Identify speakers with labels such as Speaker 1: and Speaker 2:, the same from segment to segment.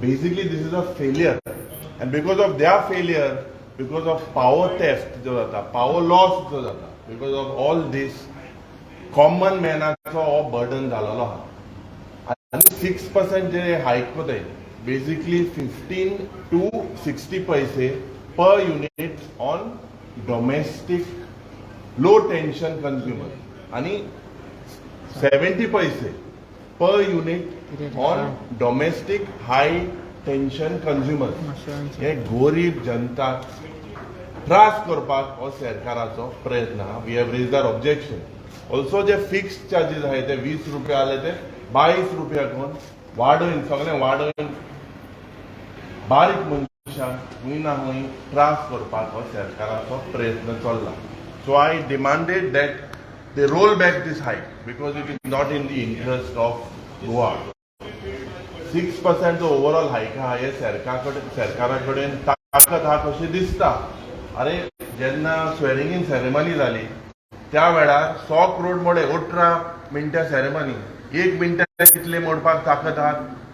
Speaker 1: basically this is a failure, and because of their failure, because of power theft जो जाता, power loss जो जाता, because of all this, common मॅनाचो हो burden झालेलो आहा. आणि 6% जे हायक कोताय, basically 15 to 60 पैसे per unit on domestic low tension consumer आणि 70 पैसे per unit on domestic high tension consumer. हे गरीब जनता त्रास करपाक हो सरकाराचो प्रयत्न आहा. We have raised our objection. Also जे फिक्स्ड चार्जीस आहाय ते 20 रुपया आले ते 22 रुपया करून वाडोवन सगळें वाडोवन बारीक मनशांक खंय ना खंय त्रास करपाक हो सरकाराचो प्रयत्न चल्ला. So I demanded that they roll back this hike because it is not in the interest of Goa. 6% overall hike हा हे सरकाराकडेन ताकद हा कशी दिसता. अरे जेन्ना स्वेरिंग इन सेरेमनी जाली त्या वेळार 100 करोड मोडे 18 मिनटां सेरेमनी 1 मिनटां कितले मोडपाक ताकद हा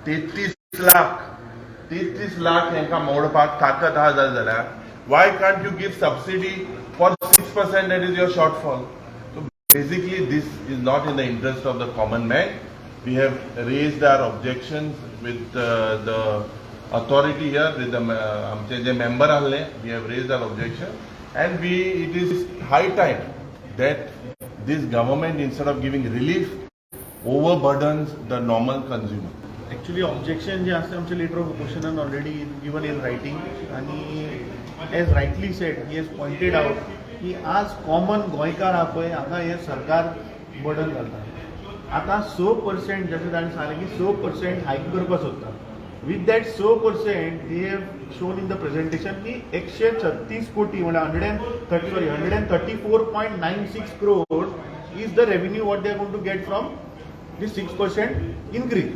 Speaker 1: 33 लाख हेंका मोडपाक ताकद हा जाल्यार why can't you give subsidy for 6% that is your shortfall. Basically, this is not in the interest of the common man. We have raised our objections with the authority here, with the member. We have raised our objection, and it is high time that this government, instead of giving relief, overburdens the normal consumer.
Speaker 2: Actually, objection जे असते आमचे letter of opposition already given in writing, and as rightly said, he has pointed out की आज common गोंयकार हा पळय हांगा हे सरकार बर्डन घालता. आतां 6% जशें ताणें सांगलें की 6% हायक करपाक सोदता. With that 6% they have shown in the presentation की 136 कोटी म्हणजे 134.96 crores is the revenue what they are going to get from this 6% increase.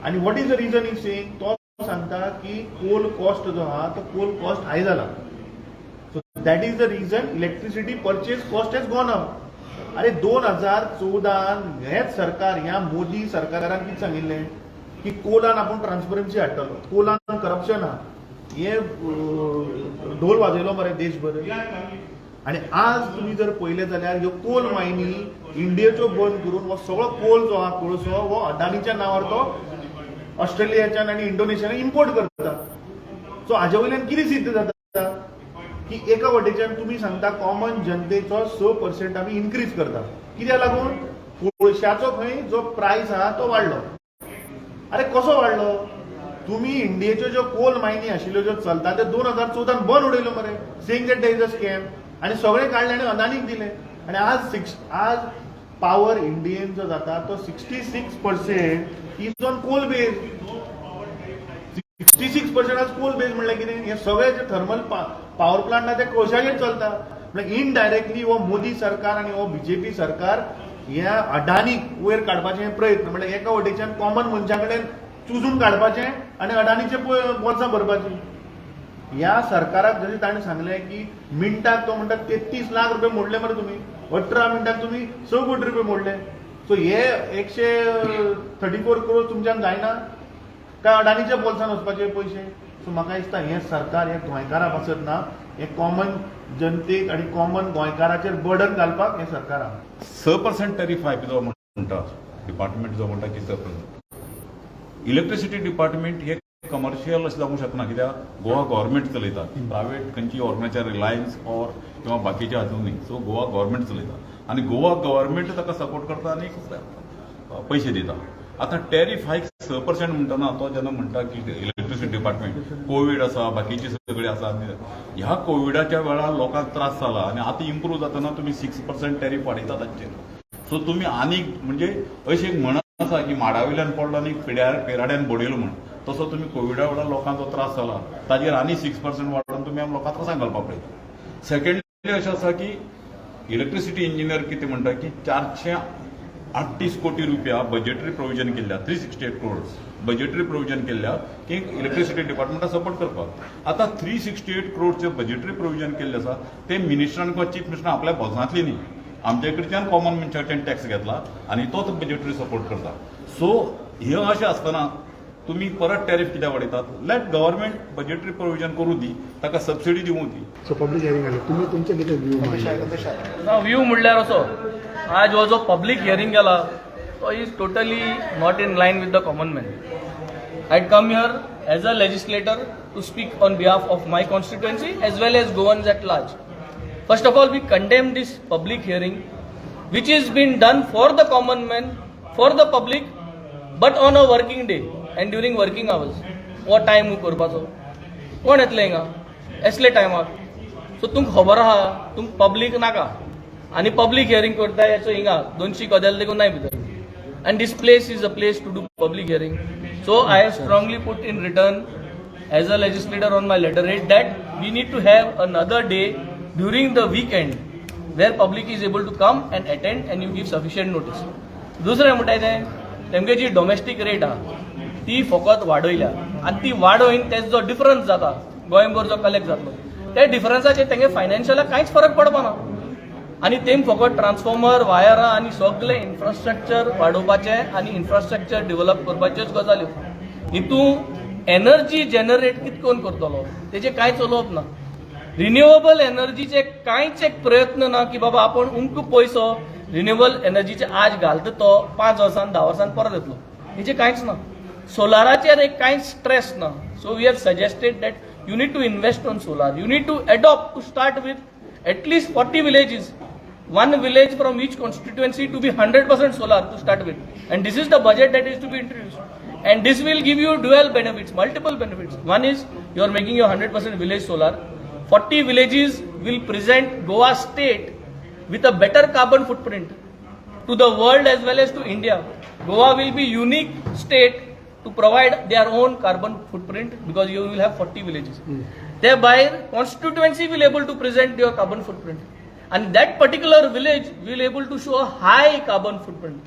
Speaker 2: आणि what is the reason is saying तो सांगता की कोल कॉस्ट जो आहा तो कोल कॉस्ट हाय जाला. So that is the reason electricity purchase cost has gone up. अरे 2014 हेच सरकार ह्या मोदी सरकारान कितें सांगिल्लें की कोलान आपूण ट्रान्सपरन्सी हाडटलो, कोलान करप्शन आहा, हे ढोल वाजयलो मरे देशभर. आणि आज तुम्ही जर पळयलें जाल्यार ह्यो कोल मायनी इंडियेच्यो बंद करून हो सगळो कोल जो आहा कोळसो हो अडानीच्या नांवार तो ऑस्ट्रेलियाच्यान आनी इंडोनेशियान इम्पोर्ट करता. सो हाजे वयल्यान कितें सिद्ध जाता की एका वटेच्यान तुम्ही सांगता कॉमन जनतेचो 6% आम्ही इन्क्रीज करता. कित्याक लागून कोळशाचो खंय जो प्रायस आहा तो वाडलो. अरे कसो वाडलो. तुम्ही इंडियेच्यो ज्यो कोल मायनी आशिल्ल्यो ज्यो चलता ते 2014 बंद उडयलो मरे, saying that there is a scam, आणि सगळे काडले आनी अदानीक दिले. आणि आज पॉवर इंडियन जो जाता तो 66% इज ऑन कोल बेज. 66% आज कोल बेज म्हणल्यार कितें. हे सगळे जे थर्मल पॉवर प्लांट ना ते कोळशाचेर चलता. म्हणजे इनडायरेक्टली हो मोदी सरकार आणि हो बीजेपी सरकार ह्या अडानीक वयर काडपाचे प्रयत्न, म्हणजे एका वटेच्यान कॉमन मनशा कडेन चुजून काडपाचे आणि अडानीचे बोल्सां भरपाची. ह्या सरकाराक जशें ताणें सांगलें की मिनटाक तो म्हणटा 33 लाख रुपये मोडले मरे तुम्ही, 18 मिनटाक तुम्ही 6 कोटी रुपये मोडले. सो हे 134 करोड तुमच्यान जायना काय अडानीच्या बोल्सान वचपाचे पयशे. सो म्हाका दिसता हें सरकार हे गोंयकारां पासत ना, हे कॉमन जनतेक आणि कॉमन गोंयकाराचेर बर्डन घालपाक हे सरकार आहा.
Speaker 3: 6% टॅरिफ हायक जो म्हणटा डिपार्टमेंट जो म्हणटा की 6%. इलेक्ट्रिसिटी डिपार्टमेंट हे कमर्शियल अशें जावंक शकना, कित्याक गोवा गव्हर्मेंट चलयता. प्रायवेट खंयची ऑर्गनायझर रिलायन्स ऑर किंवा बाकीचे हातूंत सो गोवा गव्हर्मेंट चलयता आनी गोवा गव्हर्मेंट ताका सपोर्ट करता आनी पयशे दिता. आता टॅरिफ हायक 6% म्हणटना तो जेन्ना म्हणटा की इलेक्ट्रिसिटी डिपार्टमेंट कोविड आसा बाकीचे सगळे आसा, ह्या कोविडाच्या वेळार लोकांक त्रास जाला आनी आतां इम्प्रूव जातना तुमी 6% टॅरिफ वाडयता तांचेर. सो तुमी आनीक म्हणजे अशें एक म्हणत आसा की माडावयल्यान पडलो आनी पेराड्यान बडयलो म्हण, तसो तुमी कोविडा वेळार लोकांचो त्रास जाला ताजेर आनी 6% वाडोवन तुमी लोकांक त्रासांक घालपाक पळयता. सेकंडली अशें आसा की इलेक्ट्रिसिटी इंजिनियर कितें म्हणटा की 438 कोटी रुपया बजेटरी प्रोविजन केल्ल्या, 368 crores बजेटरी प्रोविजन केल्ल्या की इलेक्ट्रिसिटी डिपार्टमेंटाक सपोर्ट करपाक. आता 368 crores बजेटरी प्रोविजन केल्ले आसा ते मिनिस्टरान किंवा चीफ मिनिस्टरान आपल्या बोल्सांतली न्ही, आमचे कडच्यान कॉमन मनशाच्यान टॅक्स घेतला आणि तोच बजेटरी सपोर्ट करता. सो हे अशें आसतना तुम्ही परत टॅरिफ कित्याक वाडयतात लेट गव्हर्नमेंट बजेटरी प्रोविजन करूं दी ताका सबसिडी दिवूं दी
Speaker 4: सो पब्लीक हियरींग जालें तुमी तुमचे कितें व्यू
Speaker 5: ना व्यू म्हणल्यार असो आज हो जो पब्लीक हियरींग गेला तो is totally not in line with the common man. I come here as a legislator to speak on behalf of my constituency as well as Goans at large. First of all we condemn this public hearing which is been done for the common man, for the public, but on a working day and during working hours. What time करपाचो कोण येतले हिंगा असले टायमाक. So तुमकां खबर आहा तुमकां पब्लीक नाका आनी पब्लीक हियरींग करता याचो हिंगा 200 कदेल देखून नाय भितर. And this place is a place to do public hearing. So I have strongly put in return as a legislator on my letterhead that we need to have another day during the weekend where public is able to come and attend and you give sufficient notice. दुसरें म्हणटा तें तेमगे जी domestic rate आहा ती फकत वाडयल्या आनी ती वाडोवन तेजो जो डिफरन्स जाता गोंयभर जो कलेक्ट जातलो त्या डिफरन्साचेर तेंगे फायनान्शियलाक कांयच फरक पडपाना. आनी तेम फकत ट्रान्सफॉर्मर वायरां आनी सगळे इन्फ्रास्ट्रक्चर वाडोवपाचें आनी इन्फ्रास्ट्रक्चर डेव्हलप करपाच्योच गजाल्यो. हितून एनर्जी जनरेट कितें करून करतलो तेजें कांयच उलोवप ना. रिन्युएबल एनर्जीचे कांयच एक प्रयत्न ना की बाबा आपण उमको पयसो रिन्युएबल एनर्जीचे आज घालता तो 5 वर्सान 10 वर्सान परत येतलो हेजे कांयच ना. सोलाराचेर एक कांयच स्ट्रेस ना. So we have suggested that you need to invest on solar. You need to adopt to start with at least 40 villages, one village from each constituency to be 100% solar to start with. And this is the budget that is to be introduced. And this will give you dual benefits, multiple benefits. One is you are making your 100% village solar. 40 villages will present Goa state with a better carbon footprint to the world as well as to India. Goa will be unique state to provide their own carbon footprint because you will have 40 villages. Thereby, constituency will able to present your carbon footprint. And that particular village will able to show a high carbon footprint.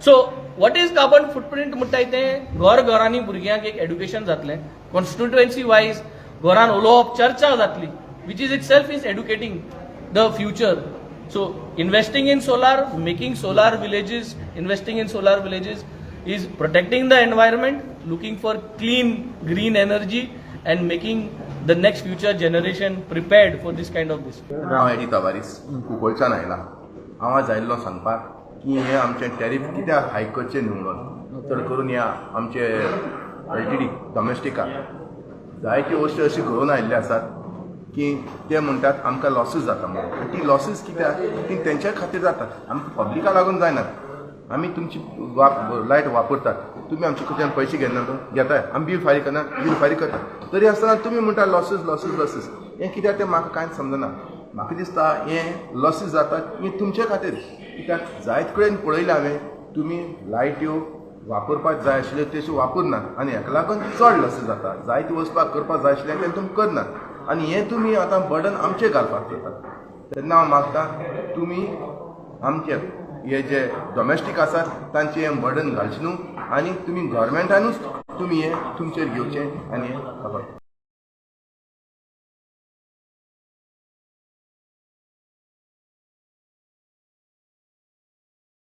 Speaker 5: So, what is carbon footprint? म्हणटा तें घर घरांनी भुरग्यांक एक education जातलें. Constituency wise घरान उलोवप चर्चा जातली which is itself is educating the future. So investing in solar, making solar villages, investing in solar villages is protecting the environment, looking for clean green energy and making the next future generation prepared for this kind of this.
Speaker 6: हांव eddy तवारीस कुंकळच्यान आयला. हांव आज आयिल्लो सांगपाक की हे आमचे tariff कित्याक हायक करचे न्हू म्हणून. चड करून ह्या आमचे LTD डॉमेस्टिकाक जायत्यो वस्तू अशी घडोवन आयिल्ले आसात की ते म्हणटात आमकां लॉसीस जाता म्हणून. ती लॉसीस कित्याक ती तेंच्या खातीर जातात, आमकां पब्लिका लागून जायनात. आमी तुमची लायट वापरतात, तुमी आमचे कडच्यान पयशे घेताय, आमी बिल फारीक करना, बिल फारीक करतात. तरी आसतना तुमी म्हणटा लॉसीस लॉसीस लॉसीस. हें कित्याक तें म्हाका कांयच समजना. म्हाका दिसता हें लॉसीस जातात हें तुमचे खातीर. कित्याक जायत कडेन पळयलें हांवें तुमी लायट्यो वापरपाक जाय आशिल्ल्यो तश्यो वापरनात आनी हेका लागून चड लॉसीस जाता. जायती वचपाक करपाक जाय आशिल्लें तें तुमी करनात आनी हें तुमी आतां बर्डन आमचेर घालपाक करतात. तेन्ना हांव मागतां तुमी आमचे हे जे डॉमेस्टीक आसात तांचें हें बर्डन घालचें न्हू आनी तुमी गव्हर्मेंटानूच तुमी हें तुमचेर घेवचें आनी हें खबर.